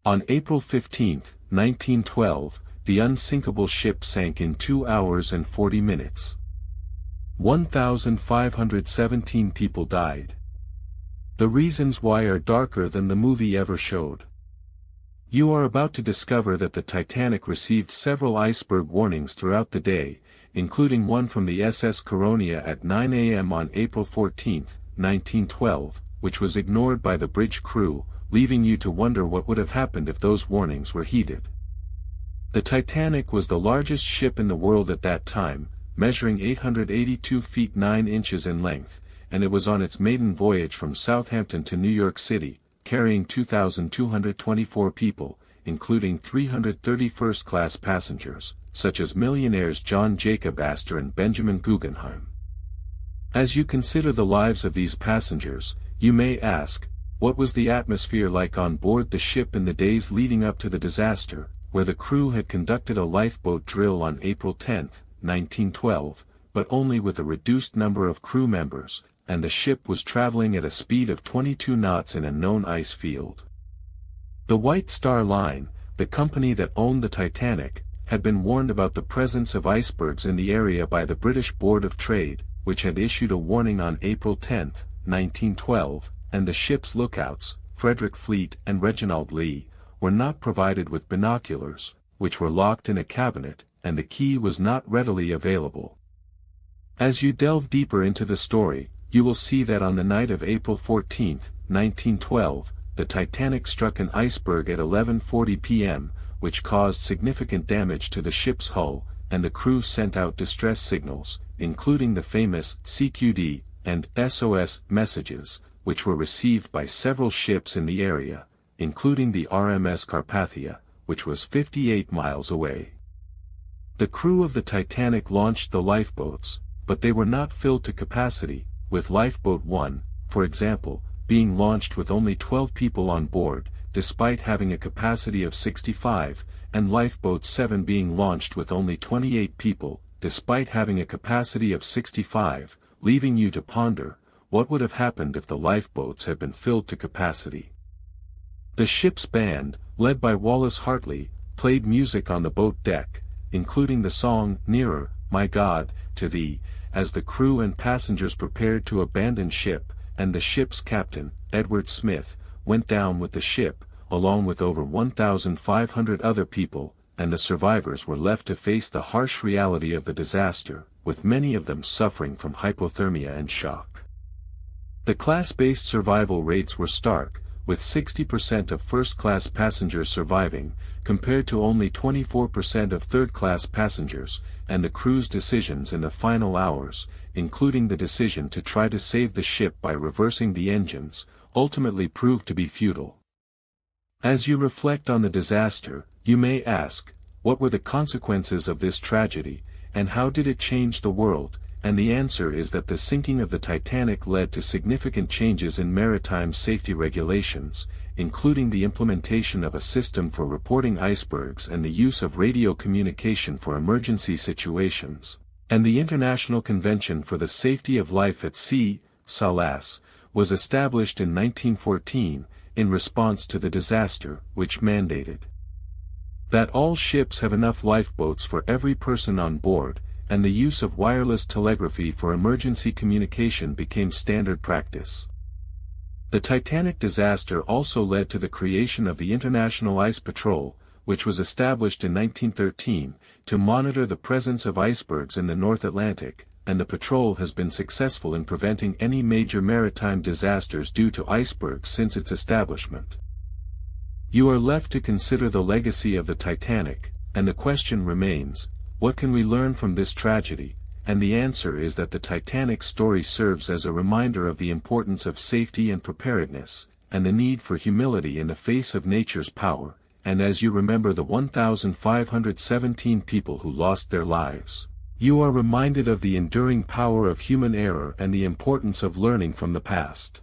On April 15, 1912, the unsinkable ship sank in 2 hours and 40 minutes. 1,517 people died. The reasons why are darker than the movie ever showed. You are about to discover that the Titanic received several iceberg warnings throughout the day, including one from the SS Caronia at 9 a.m. on April 14, 1912, which was ignored by the bridge crew, leaving you to wonder what would have happened if those warnings were heeded. The Titanic was the largest ship in the world at that time, measuring 882 feet 9 inches in length, and it was on its maiden voyage from Southampton to New York City, carrying 2,224 people, including 330 first-class passengers, such as millionaires John Jacob Astor and Benjamin Guggenheim. As you consider the lives of these passengers, you may ask, what was the atmosphere like on board the ship in the days leading up to the disaster, where the crew had conducted a lifeboat drill on April 10, 1912, but only with a reduced number of crew members, and the ship was traveling at a speed of 22 knots in a known ice field. The White Star Line, the company that owned the Titanic, had been warned about the presence of icebergs in the area by the British Board of Trade, which had issued a warning on April 10, 1912, and the ship's lookouts, Frederick Fleet and Reginald Lee, were not provided with binoculars, which were locked in a cabinet, and the key was not readily available. As you delve deeper into the story, you will see that on the night of April 14, 1912, the Titanic struck an iceberg at 11:40 p.m., which caused significant damage to the ship's hull, and the crew sent out distress signals, including the famous CQD and SOS messages, which were received by several ships in the area, including the RMS Carpathia, which was 58 miles away. The crew of the Titanic launched the lifeboats, but they were not filled to capacity, with Lifeboat 1, for example, being launched with only 12 people on board, despite having a capacity of 65, and Lifeboat 7 being launched with only 28 people, despite having a capacity of 65, leaving you to ponder, what would have happened if the lifeboats had been filled to capacity? The ship's band, led by Wallace Hartley, played music on the boat deck, including the song "Nearer, My God, to Thee," as the crew and passengers prepared to abandon ship, and the ship's captain, Edward Smith, went down with the ship, along with over 1,500 other people, and the survivors were left to face the harsh reality of the disaster, with many of them suffering from hypothermia and shock. The class-based survival rates were stark, with 60% of first-class passengers surviving, compared to only 24% of third-class passengers, and the crew's decisions in the final hours, including the decision to try to save the ship by reversing the engines, ultimately proved to be futile. As you reflect on the disaster, you may ask, what were the consequences of this tragedy, and how did it change the world? And the answer is that the sinking of the Titanic led to significant changes in maritime safety regulations, including the implementation of a system for reporting icebergs and the use of radio communication for emergency situations, and the International Convention for the Safety of Life at Sea, SALAS, was established in 1914, in response to the disaster, which mandated that all ships have enough lifeboats for every person on board, and the use of wireless telegraphy for emergency communication became standard practice. The Titanic disaster also led to the creation of the International Ice Patrol, which was established in 1913, to monitor the presence of icebergs in the North Atlantic, and the patrol has been successful in preventing any major maritime disasters due to icebergs since its establishment. You are left to consider the legacy of the Titanic, and the question remains, what can we learn from this tragedy? And the answer is that the Titanic story serves as a reminder of the importance of safety and preparedness, and the need for humility in the face of nature's power, and as you remember the 1,517 people who lost their lives, you are reminded of the enduring power of human error and the importance of learning from the past.